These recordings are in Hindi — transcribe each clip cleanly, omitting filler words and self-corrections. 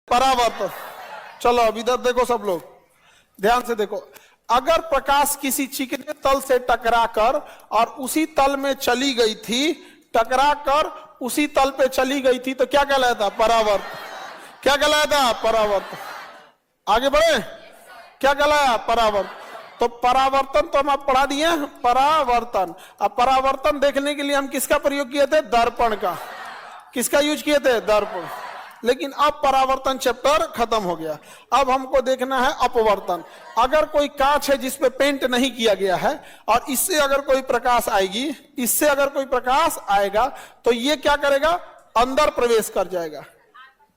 परावर्तन। चलो अब इधर देखो सब लोग, ध्यान से देखो। अगर प्रकाश किसी चिकने तल से टकराकर और उसी तल में चली गई थी, टकराकर उसी तल पे चली गई थी, तो क्या कहलाता? परावर्तन। क्या कहलाता? परावर्तन। आगे बढ़े, क्या कहलाया? परावर्तन। तो परावर्तन तो हम आप पढ़ा दिए, परावर्तन। अब परावर्तन देखने के लिए हम किसका प्रयोग किए थे? दर्पण का। किसका यूज किए थे? दर्पण। लेकिन अब परावर्तन चैप्टर खत्म हो गया। अब हमको देखना है अपवर्तन। अगर कोई कांच है जिसपे पेंट नहीं किया गया है और इससे अगर कोई प्रकाश आएगी, इससे अगर कोई प्रकाश आएगा, तो ये क्या करेगा? अंदर प्रवेश कर जाएगा।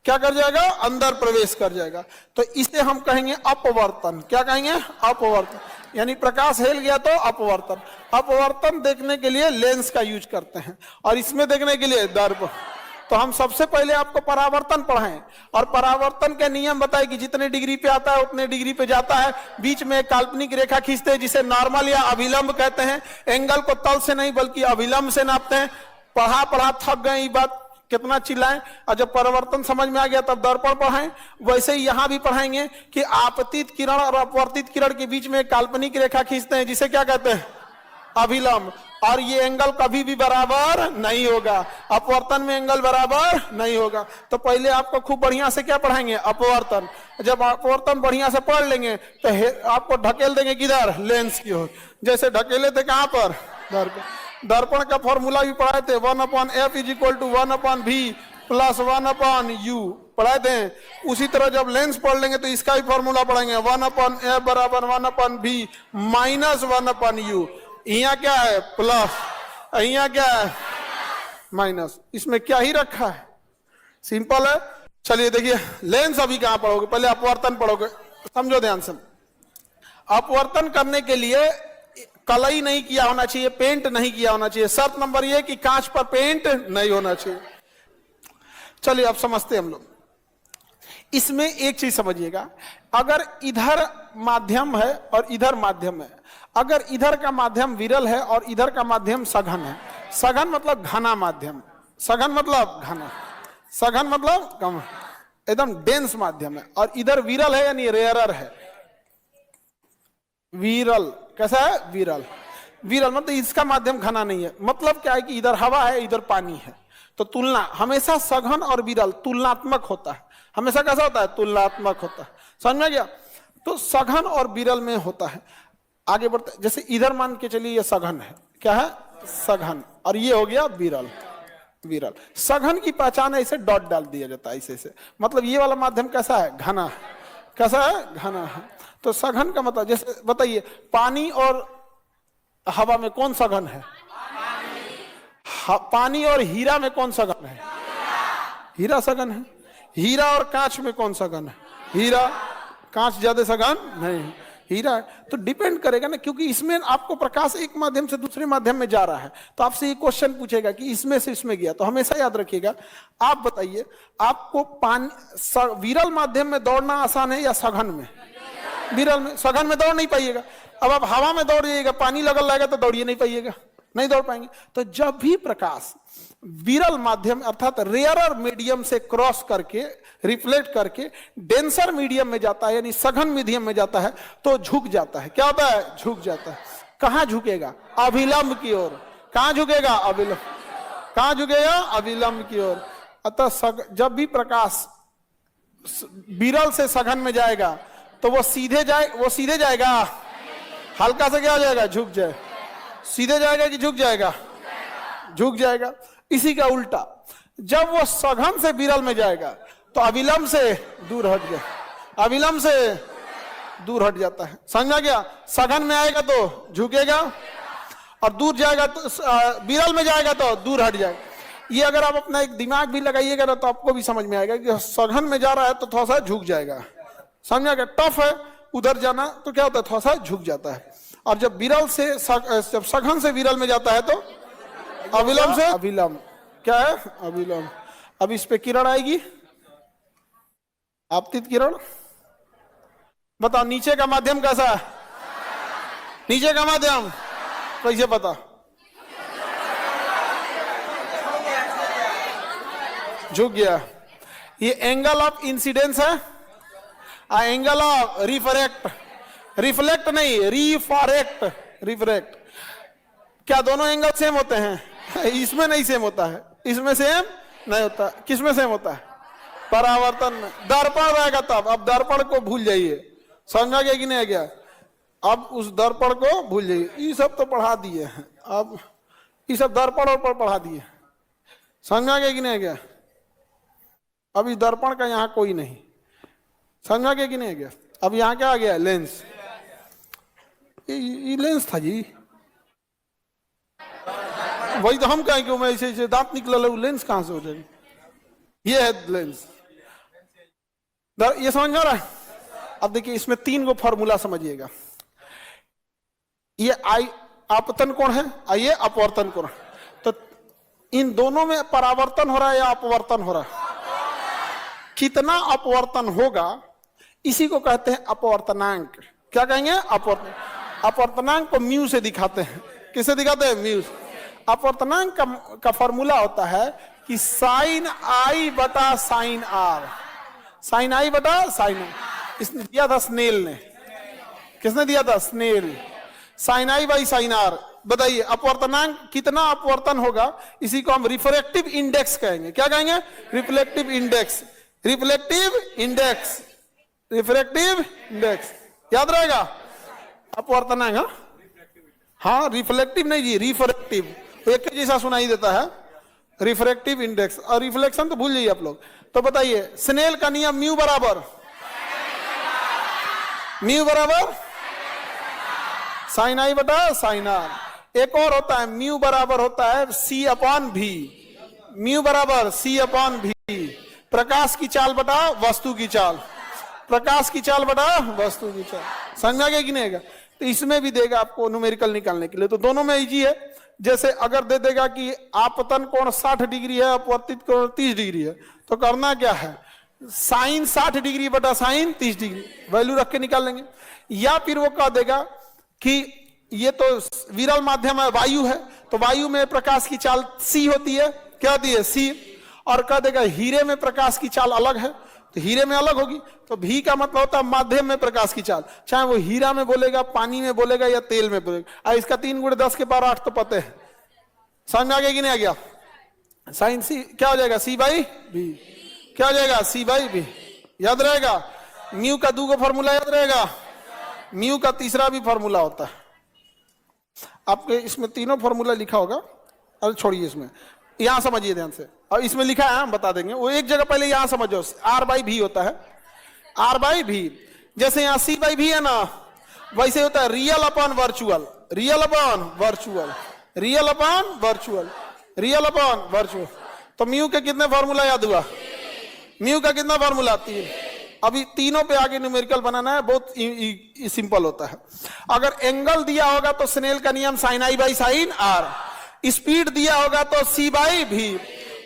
क्या कर जाएगा? अंदर प्रवेश कर जाएगा। तो इसे हम कहेंगे अपवर्तन। क्या कहेंगे? अपवर्तन। यानी प्रकाश हिल गया तो अपवर्तन। अपवर्तन देखने के लिए लेंस का यूज करते हैं और इसमें देखने के लिए दर्पण। तो हम सबसे पहले आपको परावर्तन पढ़ाएं और परावर्तन के नियम बताए कि जितने डिग्री पे आता है उतने डिग्री पे जाता है। बीच में एक काल्पनिक रेखा खींचते हैं जिसे नॉर्मल या अभिलंब कहते हैं। एंगल को तल से नहीं बल्कि अभिलंब से नापते हैं। पढ़ा थक गए, ये बात कितना चिल्लाएं। और जब परिवर्तन समझ में आ गया तब दर्पण पढ़ाएं। वैसे ही यहां भी पढ़ाएंगे कि आपतित किरण और अपवर्तित किरण के बीच में एक काल्पनिक रेखा खींचते हैं जिसे क्या कहते हैं? अभिलंब। और ये एंगल कभी भी बराबर नहीं होगा, अपवर्तन में एंगल बराबर नहीं होगा। तो पहले आपको खूब बढ़िया से क्या पढ़ाएंगे? अपवर्तन। जब अपवर्तन बढ़िया से पढ़ लेंगे तो आपको ढकेल देंगे किधर? लेंस की ओर। जैसे ढकेले थे कहां पर? दर्पण। दर्पण का फॉर्मूला भी पढ़ाए थे, 1/f = 1/v + 1/u पढ़ाए थे। उसी तरह जब लेंस पढ़ लेंगे तो इसका भी फॉर्मूला पढ़ेंगे, 1/f = 1/v - 1/u। यहाँ क्या है? प्लस, यहाँ क्या है? माइनस। इसमें क्या ही रखा है? सिंपल है। चलिए देखिए, लेंस अभी कहां पढ़ोगे? पहले अपवर्तन पढ़ोगे। समझो ध्यान से। अपवर्तन करने के लिए कलई नहीं किया होना चाहिए, पेंट नहीं किया होना चाहिए। शर्त नंबर ये कि कांच पर पेंट नहीं होना चाहिए। चलिए अब समझते हैं हम लोग। इसमें एक चीज समझिएगा, अगर इधर माध्यम है और इधर माध्यम है, अगर इधर का माध्यम विरल है और इधर का माध्यम सघन है, सघन मतलब घना माध्यम, सघन मतलब घना, सघन मतलब कम, एकदम डेंस माध्यम है, और इधर विरल है यानी रेयरर है। विरल कैसा है? विरल। विरल मतलब इसका माध्यम घना नहीं है। मतलब क्या है कि इधर हवा है, इधर पानी है। तो तुलना हमेशा सघन और विरल तुलनात्मक होता है। हमेशा कैसा होता है? तुलनात्मक होता है। समझ में गया? तो सघन और विरल में होता है। आगे बढ़ते, जैसे इधर मान के चलिए ये सघन है, क्या है? सघन। और ये हो गया विरल। विरल। सघन की पहचान ऐसे डॉट डाल दिया जाता है, ऐसे मतलब ये वाला माध्यम कैसा है? घना है। कैसा है? घना है। तो सघन का मतलब, जैसे बताइए, पानी और हवा में कौन सघन है? पानी और हीरा में कौन सघन है? हीरा सघन है। हीरा और कांच में कौन सघन है? हीरा। कांच ज्यादा सघन नहीं, हीरा है। तो डिपेंड करेगा ना, क्योंकि इसमें आपको प्रकाश एक माध्यम से दूसरे माध्यम में जा रहा है। तो आपसे ये क्वेश्चन पूछेगा कि इसमें से इसमें गया, तो हमेशा याद रखिएगा। आप बताइए, आपको विरल माध्यम में दौड़ना आसान है या सघन में? विरल में। सघन में दौड़ नहीं पाइएगा। अब आप हवा में दौड़ जाइएगा, पानी लगल रहेगा तो दौड़िए नहीं पाइएगा, नहीं दौड़ पाएंगे। तो जब भी प्रकाश विरल माध्यम अर्थात रेयरर मीडियम से क्रॉस करके, रिफ्लेक्ट करके डेंसर मीडियम में जाता है, यानी सघन मीडियम में जाता है, तो झुक जाता है। क्या होता है? झुक जाता है। कहां झुकेगा? अभिलंब की ओर। कहां झुकेगा? अभिलंब। कहां झुकेगा? अभिलंब की ओर। अतः जब भी प्रकाश विरल से सघन में जाएगा तो वो सीधे जाएगा, हल्का से क्या हो जाएगा? झुक जाए। सीधे जाएगा कि झुक जाएगा? झुक जाएगा। इसी का उल्टा, जब वो सघन से विरल में जाएगा तो अविलंब से दूर हट जाए, अविलंब से दूर हट जाता है। समझा गया? सघन में आएगा तो झुकेगा और दूर जाएगा तो, विरल में जाएगा तो दूर हट जाएगा। ये अगर आप अपना एक दिमाग भी लगाइएगा ना तो आपको भी समझ में आएगा कि सघन में जा रहा है तो थोड़ा सा झुक जाएगा। समझा गया? टफ है उधर जाना तो क्या होता है? थोड़ा सा झुक जाता है। और जब विरल से जब सघन से विरल में जाता है तो अविलंब से अभिलंब। क्या है? अभिलंब। अब इस पे किरण आएगी, आपतित किरण। बताओ नीचे का माध्यम कैसा है? नीचे का माध्यम कैसे पता? झुक गया। ये एंगल ऑफ इंसिडेंस है, एंगल ऑफ रिफ्रैक्ट, रिफ्लेक्ट नहीं, रिफ्रैक्ट, रिफ्रैक्ट। क्या दोनों एंगल सेम होते हैं? इसमें नहीं सेम होता है, इसमें सेम नहीं होता। किसमें सेम होता है? परावर्तन में। दर्पण रहेगा तब। अब दर्पण को भूल जाइए, समझा गया कि नहीं गया? अब उस दर्पण को भूल जाइए। ये सब तो पढ़ा दिए हैं, अब ये सब दर्पण और पढ़ा दिए, समझा गया कि नहीं गया? अब इस दर्पण का यहाँ कोई नहीं, समझा गया कि नहीं गया? अब यहाँ क्या आ गया? लेंस। ये लेंस था जी, वही तो हम कहें कि मैं ऐसे दांत निकल लेंस कहां से हो जाएगी? ये है लेंस। ये समझ में आ रहा है? अब देखिए इसमें 3 गो फॉर्मूला समझिएगा। ये आपतन कोण है, ये अपवर्तन कोण। तो इन दोनों में परावर्तन हो रहा है या अपवर्तन हो रहा है? कितना अपवर्तन होगा इसी को कहते हैं अपवर्तनांक। क्या कहेंगे? अपवर्तन। अपवर्तनांक को म्यू से दिखाते हैं। किससे दिखाते हैं? म्यू। अपवर्तनांक का फॉर्मूला होता है कि साइन आई बटा साइन आर, साइन आई बटा साइन आर। इसने दिया था स्नेल ने। किसने दिया था? Snell. Sine i by sine r. बताइए अपवर्तनांक कितना अपवर्तन होगा, इसी को हम रिफ्रैक्टिव इंडेक्स कहेंगे। क्या कहेंगे? Reflective index, reflective index, refractive index. याद रहेगा? अपवर्तनांक। हाँ, रिफ्लेक्टिव नहीं जी, रिफ्रैक्टिव एक जैसा सुनाई देता है, रिफ्रैक्टिव इंडेक्स। और रिफ्लेक्शन तो भूल जाइए आप लोग। तो बताइए स्नेल का नियम म्यू बराबर, म्यू बराबर साइन आई बटा साइन आर। एक और होता है म्यू बराबर होता है सी अपॉन भी, म्यू बराबर सी अपॉन भी। प्रकाश की चाल बटा वस्तु की चाल, प्रकाश की चाल बटा वस्तु की चाल। समझा गया कि नहीं? तो इसमें भी देगा आपको न्यूमेरिकल निकालने के लिए। तो दोनों में इजी है। जैसे अगर दे देगा कि आपतन कोण 60 डिग्री है, अपवर्तित कोण 30 डिग्री है, तो करना क्या है? साइन 60 डिग्री बटा साइन 30 डिग्री वैल्यू रख के निकाल लेंगे। या फिर वो कह देगा कि ये तो विरल माध्यम है, वायु है, तो वायु में प्रकाश की चाल सी होती है। क्या होती है? सी। और कह देगा हीरे में प्रकाश की चाल अलग है, तो हीरे में अलग होगी। तो भी का मतलब होता है माध्यम में प्रकाश की चाल, चाहे वो हीरा में बोलेगा, पानी में बोलेगा या तेल में बोलेगा। इसका 3 × 10 के पावर 8 तो पता है। समझ में आ गया कि नहीं आ गया? साइन सी क्या हो जाएगा? सी बाई भी। क्या हो जाएगा? सी बाई भी। याद रहेगा? म्यू का 2 गो फॉर्मूला याद रहेगा। म्यू का तीसरा भी फॉर्मूला होता है। आपके इसमें तीनों फॉर्मूला लिखा होगा। अरे छोड़िए, इसमें यहां समझिए ध्यान से। और इसमें लिखा है, हम बता देंगे। वो एक जगह पहले यहां समझो, आर बाई भी होता है, आर बाई भी। जैसे यहां सी बाई भी है ना, वैसे होता है real upon virtual, real upon virtual, real upon virtual, real upon virtual. तो म्यू के कितने फॉर्मूला याद हुआ? म्यू का कितना फॉर्मूला? 3। अभी तीनों पे आगे न्यूमेरिकल बनाना है, बहुत सिंपल होता है। अगर एंगल दिया होगा तो स्नेल का नियम sine i by sine r, speed दिया होगा तो सी बाई भी,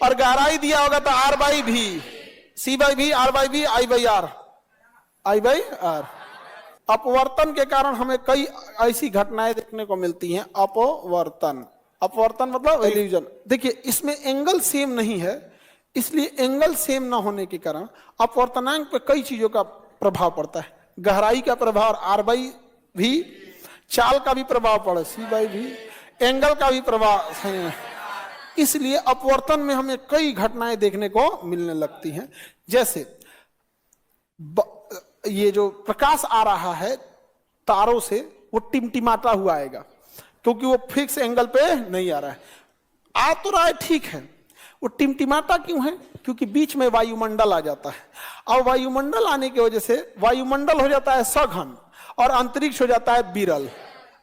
और गहराई दिया होगा तो आर बाई भी, सी बाई भी, आर बाई भी, I by R, I by R. अपवर्तन के कारण हमें कई ऐसी घटनाएं देखने को मिलती हैं। अपवर्तन, अपवर्तन मतलब इल्यूजन। देखिए इसमें एंगल सेम नहीं है, इसलिए एंगल सेम ना होने के कारण अपवर्तनांक पे कई चीजों का प्रभाव पड़ता है। गहराई का प्रभाव आर बाई भी, चाल का भी प्रभाव पड़े सी बाई भी, एंगल का भी प्रभाव है। इसलिए अपवर्तन में हमें कई घटनाएं देखने को मिलने लगती हैं। जैसे ये जो प्रकाश आ रहा है तारों से, वो टिमटिमाता हुआ आएगा, क्योंकि वो फिक्स एंगल पे नहीं आ रहा है। आ तो रहा है, ठीक है, वो टिमटिमाता क्यों है? क्योंकि बीच में वायुमंडल आ जाता है, और वायुमंडल आने की वजह से वायुमंडल हो जाता है सघन और अंतरिक्ष हो जाता है विरल।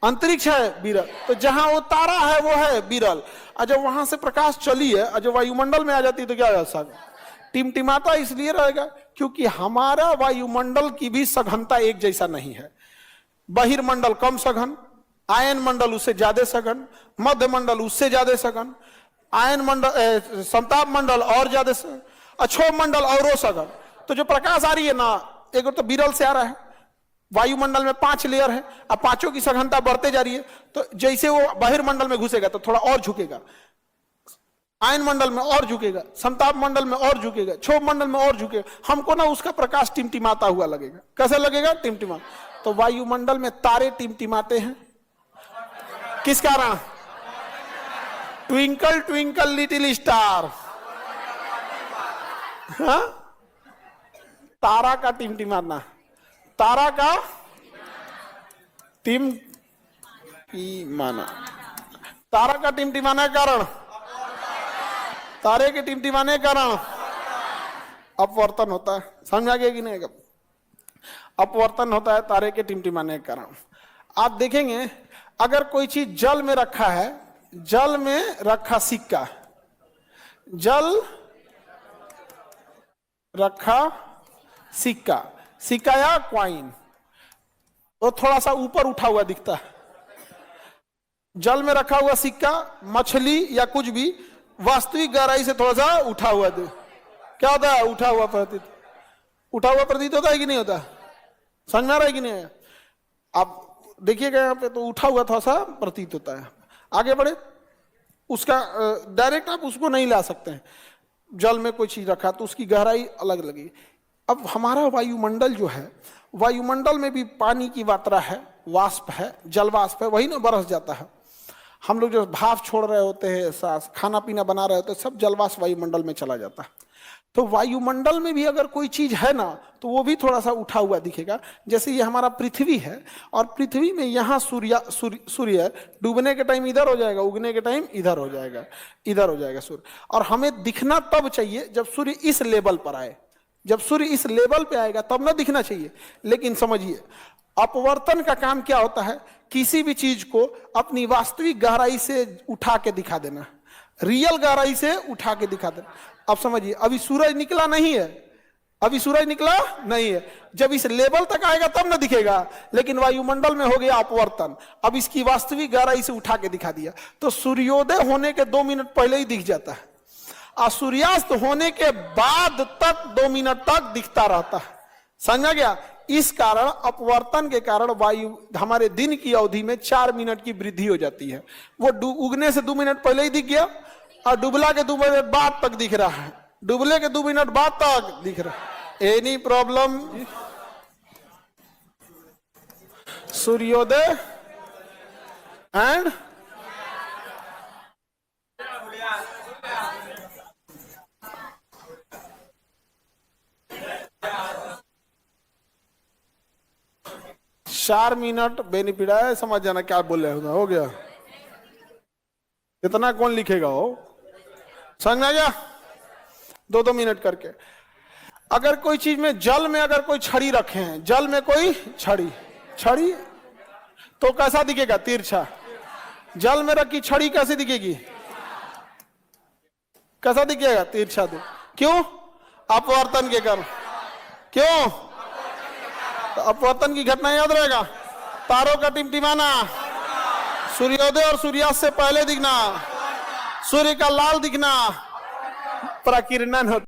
अंतरिक्ष है विरल, तो जहां वो तारा है वो है विरल, और जब वहां से प्रकाश चली है और जो वायुमंडल में आ जाती है तो क्या हो जाता है? टिमटिमाता इसलिए रहेगा क्योंकि हमारा वायुमंडल की भी सघनता एक जैसा नहीं है। बहिर्मंडल कम सघन, आयन मंडल उससे ज्यादा सघन, मध्य मंडल उससे ज्यादा सघन, आयन मंडल संताप मंडल और ज्यादा सघन, अक्षोभ मंडल और सघन। तो जो प्रकाश आ रही है ना, एक तो विरल से आ रहा है, वायुमंडल में 5 लेयर है, अब पांचों की सघनता बढ़ते जा रही है, तो जैसे वो बहिर्मंडल में घुसेगा तो थोड़ा और झुकेगा। आयन मंडल में और झुकेगा, समताप मंडल में और झुकेगा, क्षोभ मंडल में और झुकेगा, हमको ना उसका प्रकाश टिमटिमाता हुआ लगेगा। कैसे लगेगा? टिमटिमा। तो वायुमंडल में तारे टिमटिमाते हैं, किस कारण? ट्विंकल ट्विंकल लिटिल स्टार, हाँ? तारा का टिमटिमाना, तारा का टिमटिमाना, तारा का टिमटिमाने के कारण, तारे के टिमटिमाने के कारण अपवर्तन होता है। समझ आ गया कि नहीं? अपवर्तन होता है तारे के टिमटिमाने के कारण। आप देखेंगे अगर कोई चीज जल में रखा है, जल में रखा सिक्का, जल रखा सिक्का, सिक्का या क्वाइन, वो थोड़ा सा ऊपर उठा हुआ दिखता है। जल में रखा हुआ सिक्का, मछली या कुछ भी वास्तविक गहराई से थोड़ा सा उठा हुआ दे, क्या होता है? उठा हुआ प्रतीत, उठा हुआ प्रतीत होता है कि नहीं होता? समझ में आ रहा है कि नहीं? आप देखिएगा यहाँ पे तो उठा हुआ थोड़ा सा प्रतीत होता है। आगे बढ़े, उसका डायरेक्ट आप उसको नहीं ला सकते हैं। जल में कोई चीज रखा तो उसकी गहराई अलग लगी। अब हमारा वायुमंडल जो है, वायुमंडल में भी पानी की मात्रा है, वाष्प है, जल वाष्प है, वही ना बरस जाता है। हम लोग जो भाप छोड़ रहे होते हैं, सांस, खाना पीना बना रहे होते हैं, सब जलवाष्प वायुमंडल में चला जाता है। तो वायुमंडल में भी अगर कोई चीज है ना, तो वो भी थोड़ा सा उठा हुआ दिखेगा। जैसे ये हमारा पृथ्वी है, और पृथ्वी में यहाँ सूर्य डूबने के टाइम इधर हो जाएगा, उगने के टाइम इधर हो जाएगा, इधर हो जाएगा सूर्य। और हमें दिखना तब चाहिए जब सूर्य इस लेवल पर आए, जब सूर्य इस लेवल पे आएगा तब ना दिखना चाहिए। लेकिन समझिए, अपवर्तन का काम क्या होता है? किसी भी चीज को अपनी वास्तविक गहराई से उठा के दिखा देना, रियल गहराई से उठा के दिखा देना। अब समझिए, अभी सूरज निकला नहीं है, अभी सूरज निकला नहीं है, जब इस लेवल तक आएगा तब ना दिखेगा। लेकिन वायुमंडल में हो गया अपवर्तन, अब इसकी वास्तविक गहराई से उठा के दिखा दिया, तो सूर्योदय होने के 2 मिनट पहले ही दिख जाता है, और सूर्यास्त होने के बाद तक 2 मिनट तक दिखता रहता है। समझा गया? इस कारण अपवर्तन के कारण वायु हमारे दिन की अवधि में 4 मिनट की वृद्धि हो जाती है। वो उगने से 2 मिनट पहले ही दिख गया, और डुबला के 2 मिनट बाद तक दिख रहा है, डुबले के 2 मिनट बाद तक दिख रहा है। Any problem? सूर्योदय एंड चार मिनट बेनिफिट है, समझ जाना क्या बोल रहे हो गया। इतना कौन लिखेगा? हो समझ आ गया? 2-2 मिनट करके। अगर कोई चीज में, जल में अगर कोई छड़ी रखे हैं, जल में कोई छड़ी, छड़ी तो कैसा दिखेगा? तिरछा। जल में रखी छड़ी कैसे दिखेगी? कैसा दिखेगा? तिरछा। क्यों? अपवर्तन के कारण। क्यों? तो अपवर्तन की घटना याद रहेगा, तारों का टिमटिमाना, सूर्योदय और सूर्यास्त से पहले दिखना, सूर्य का लाल दिखना, प्रकीर्णन होता।